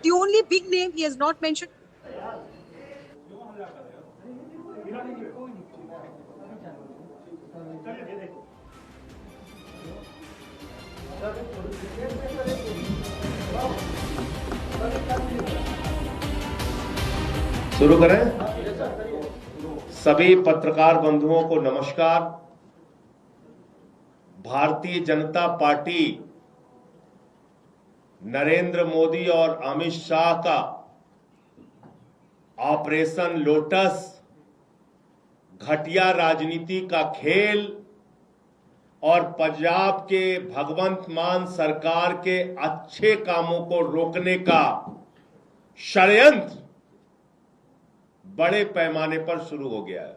The only big name he has not mentioned. शुरू करें। सभी पत्रकार बंधुओं को नमस्कार। भारतीय जनता पार्टी नरेंद्र मोदी और अमित शाह का ऑपरेशन लोटस घटिया राजनीति का खेल और पंजाब के भगवंत मान सरकार के अच्छे कामों को रोकने का षड्यंत्र बड़े पैमाने पर शुरू हो गया है।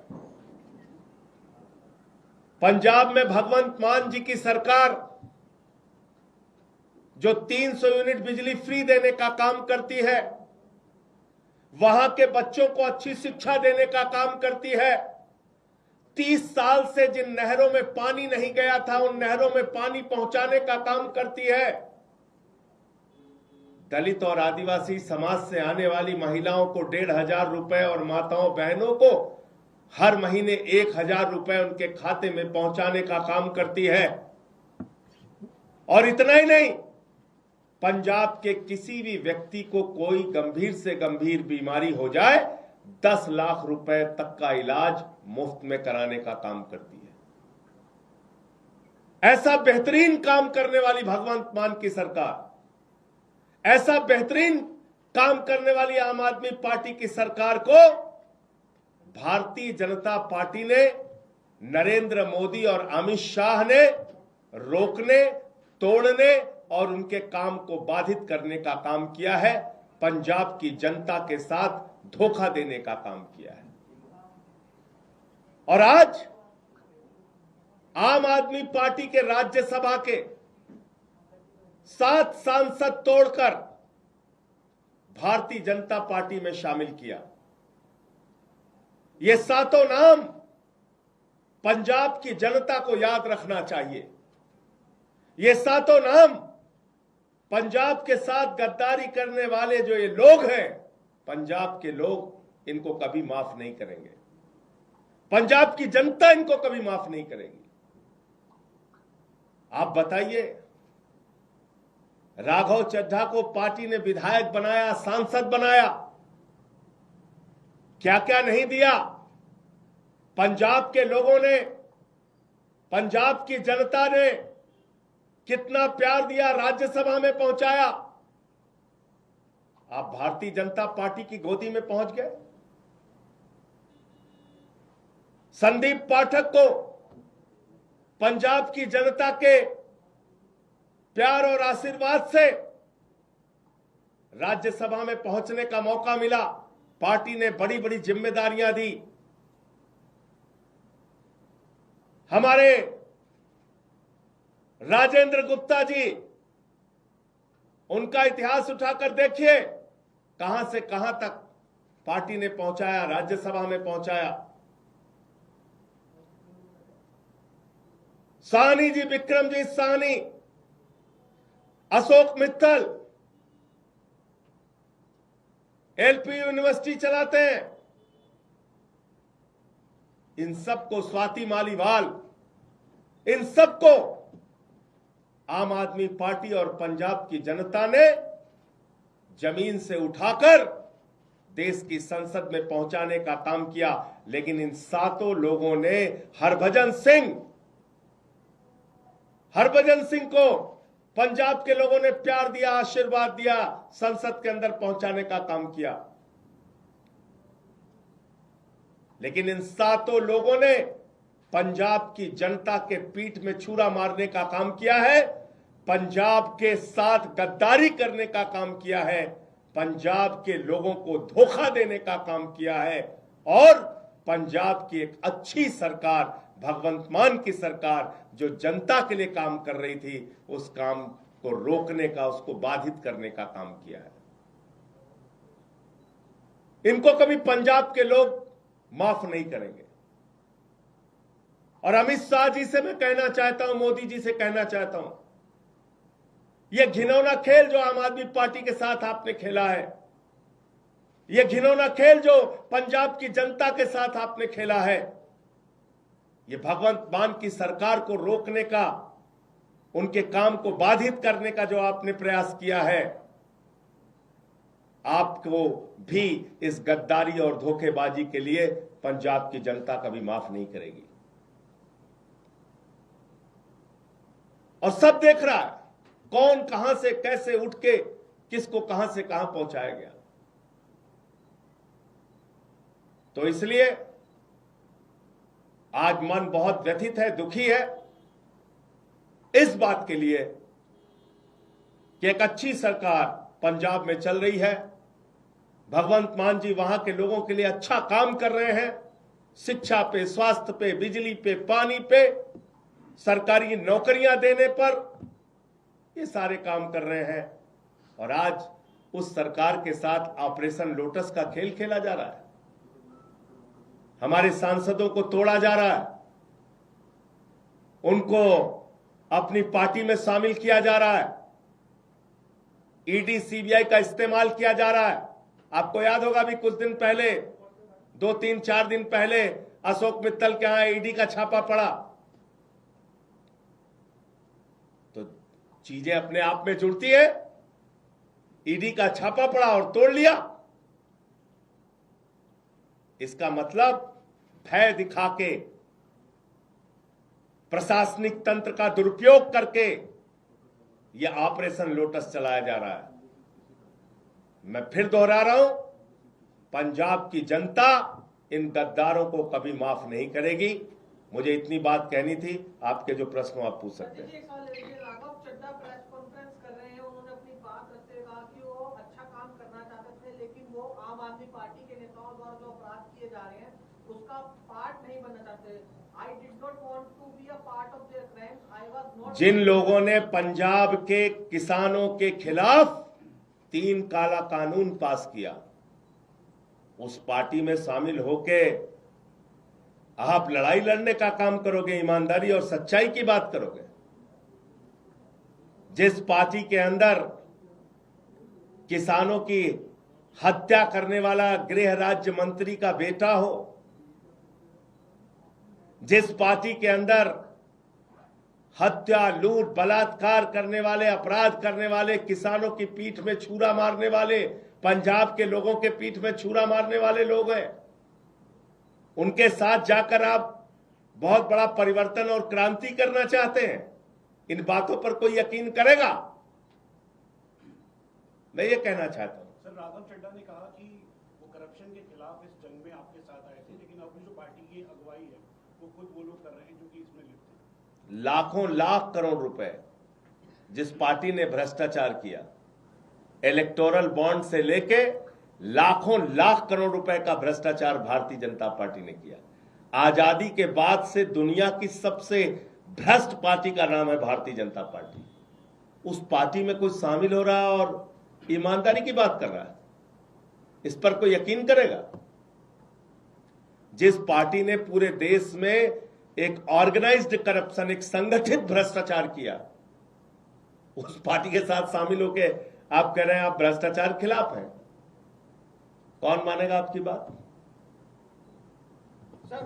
पंजाब में भगवंत मान जी की सरकार जो 300 यूनिट बिजली फ्री देने का काम करती है, वहां के बच्चों को अच्छी शिक्षा देने का काम करती है, 30 साल से जिन नहरों में पानी नहीं गया था उन नहरों में पानी पहुंचाने का काम करती है, दलित और आदिवासी समाज से आने वाली महिलाओं को 1,500 रुपए और माताओं बहनों को हर महीने 1,000 रुपए उनके खाते में पहुंचाने का काम करती है। और इतना ही नहीं, पंजाब के किसी भी व्यक्ति को कोई गंभीर से गंभीर बीमारी हो जाए 10 लाख रुपए तक का इलाज मुफ्त में कराने का काम करती है। ऐसा बेहतरीन काम करने वाली भगवंत मान की सरकार, ऐसा बेहतरीन काम करने वाली आम आदमी पार्टी की सरकार को भारतीय जनता पार्टी ने, नरेंद्र मोदी और अमित शाह ने रोकने, तोड़ने और उनके काम को बाधित करने का काम किया है। पंजाब की जनता के साथ धोखा देने का काम किया है। और आज आम आदमी पार्टी के राज्यसभा के 7 सांसद तोड़कर भारतीय जनता पार्टी में शामिल किया। ये 7 नाम पंजाब की जनता को याद रखना चाहिए। ये 7 नाम पंजाब के साथ गद्दारी करने वाले जो ये लोग हैं, पंजाब के लोग इनको कभी माफ नहीं करेंगे। पंजाब की जनता इनको कभी माफ नहीं करेगी। आप बताइए, राघव चड्ढा को पार्टी ने विधायक बनाया, सांसद बनाया, क्या क्या नहीं दिया। पंजाब के लोगों ने, पंजाब की जनता ने कितना प्यार दिया, राज्यसभा में पहुंचाया। आप भारतीय जनता पार्टी की गोदी में पहुंच गए। संदीप पाठक को पंजाब की जनता के प्यार और आशीर्वाद से राज्यसभा में पहुंचने का मौका मिला। पार्टी ने बड़ी बड़ी जिम्मेदारियां दी। हमारे राजेंद्र गुप्ता जी, उनका इतिहास उठाकर देखिए, कहां से कहां तक पार्टी ने पहुंचाया, राज्यसभा में पहुंचाया। साहनी जी, विक्रमजीत साहनी, अशोक मित्तल एलपी यूनिवर्सिटी चलाते हैं। इन सबको, स्वाति मालीवाल, इन सबको आम आदमी पार्टी और पंजाब की जनता ने जमीन से उठाकर देश की संसद में पहुंचाने का काम किया। लेकिन इन 7 लोगों ने हरभजन सिंह को पंजाब के लोगों ने प्यार दिया, आशीर्वाद दिया, संसद के अंदर पहुंचाने का काम किया। लेकिन इन 7 लोगों ने पंजाब की जनता के पीठ में छुरा मारने का काम किया है, पंजाब के साथ गद्दारी करने का काम किया है, पंजाब के लोगों को धोखा देने का काम किया है और पंजाब की एक अच्छी सरकार, भगवंत मान की सरकार जो जनता के लिए काम कर रही थी, उस काम को रोकने का, उसको बाधित करने का काम किया है। इनको कभी पंजाब के लोग माफ नहीं करेंगे। और अमित शाह जी से मैं कहना चाहता हूं, मोदी जी से कहना चाहता हूं, ये घिनौना खेल जो आम आदमी पार्टी के साथ आपने खेला है, ये घिनौना खेल जो पंजाब की जनता के साथ आपने खेला है, ये भगवंत मान की सरकार को रोकने का, उनके काम को बाधित करने का जो आपने प्रयास किया है, आपको भी इस गद्दारी और धोखेबाजी के लिए पंजाब की जनता कभी माफ नहीं करेगी। और सब देख रहा है कौन कहां से कैसे उठ के किसको कहां से कहां पहुंचाया गया। तो इसलिए आज मन बहुत व्यथित है, दुखी है इस बात के लिए कि एक अच्छी सरकार पंजाब में चल रही है, भगवंत मान जी वहां के लोगों के लिए अच्छा काम कर रहे हैं, शिक्षा पे, स्वास्थ्य पे, बिजली पे, पानी पे, सरकारी नौकरियां देने पर, ये सारे काम कर रहे हैं। और आज उस सरकार के साथ ऑपरेशन लोटस का खेल खेला जा रहा है, हमारे सांसदों को तोड़ा जा रहा है, उनको अपनी पार्टी में शामिल किया जा रहा है, ईडी सीबीआई का इस्तेमाल किया जा रहा है। आपको याद होगा भी कुछ दिन पहले, 2-3-4 दिन पहले अशोक मित्तल के यहां ईडी का छापा पड़ा। तो चीजें अपने आप में जुड़ती है, ईडी का छापा पड़ा और तोड़ लिया। इसका मतलब भय दिखा के, प्रशासनिक तंत्र का दुरुपयोग करके यह ऑपरेशन लोटस चलाया जा रहा है। मैं फिर दोहरा रहा हूं, पंजाब की जनता इन गद्दारों को कभी माफ नहीं करेगी। मुझे इतनी बात कहनी थी, आपके जो प्रश्न हो आप पूछ सकते हैं। राघव चड्ढा प्रेस कॉन्फ्रेंस कर रहे हैं, उन्होंने अपनी बात रखते हुए कहा कि वो अच्छा काम करना चाहते थे, लेकिन वो आम आदमी पार्टी के नेताओं द्वारा जो अपराध किए जा रहे हैं उसका पार्ट नहीं बनना चाहते। I did not want to be a part of their crimes. I was not. जिन लोगों ने पंजाब के किसानों के खिलाफ 3 काला कानून पास किया, उस पार्टी में शामिल होके आप लड़ाई लड़ने का काम करोगे, ईमानदारी और सच्चाई की बात करोगे। जिस पार्टी के अंदर किसानों की हत्या करने वाला गृह राज्य मंत्री का बेटा हो, जिस पार्टी के अंदर हत्या, लूट, बलात्कार करने वाले, अपराध करने वाले, किसानों की पीठ में छुरा मारने वाले, पंजाब के लोगों के पीठ में छुरा मारने वाले लोग हैं, उनके साथ जाकर आप बहुत बड़ा परिवर्तन और क्रांति करना चाहते हैं। इन बातों पर कोई यकीन करेगा? मैं ये कहना चाहता हूं। सर, राघव चड्ढा ने कहा कि वो करप्शन के खिलाफ इस जंग में आपके साथ आए थे, लेकिन अपनी जो पार्टी की अगुवाई है वो खुद वो लोग कर रहे हैं जो कि इसमें लिप्त हैं। लाखों लाख करोड़ रुपए जिस पार्टी ने भ्रष्टाचार किया, इलेक्टोरल बॉन्ड से लेके लाखों लाख करोड़ रुपए का भ्रष्टाचार भारतीय जनता पार्टी ने किया। आजादी के बाद से दुनिया की सबसे भ्रष्ट पार्टी का नाम है भारतीय जनता पार्टी। उस पार्टी में कोई शामिल हो रहा है और ईमानदारी की बात कर रहा है, इस पर कोई यकीन करेगा? जिस पार्टी ने पूरे देश में एक ऑर्गेनाइज्ड करप्शन, एक संगठित भ्रष्टाचार किया, उस पार्टी के साथ शामिल होके आप कह रहे हैं आप भ्रष्टाचार खिलाफ हैं। कौन मानेगा आपकी बात? आम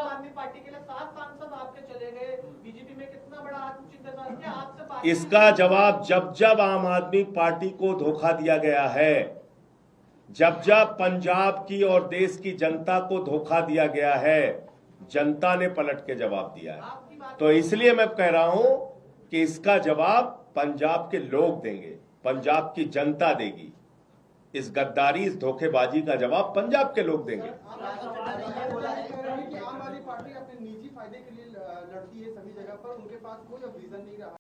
आदमी पार्टी के लिए 7 सांसद आपके चले गए, बीजेपी में कितना बड़ा आत्मचिंतन किया आपसे? इसका जवाब जब जब आम आदमी पार्टी को धोखा दिया गया है, जब जब पंजाब की और देश की जनता को धोखा दिया गया है, जनता ने पलट के जवाब दिया है। तो इसलिए मैं कह रहा हूं कि इसका जवाब पंजाब के लोग देंगे, पंजाब की जनता देगी। इस गद्दारी, इस धोखेबाजी का जवाब पंजाब के लोग देंगे। आम आदमी पार्टी अपने निजी फायदे के लिए लड़ती है सभी जगह पर, उनके पास कोई अब रीजन नहीं रहा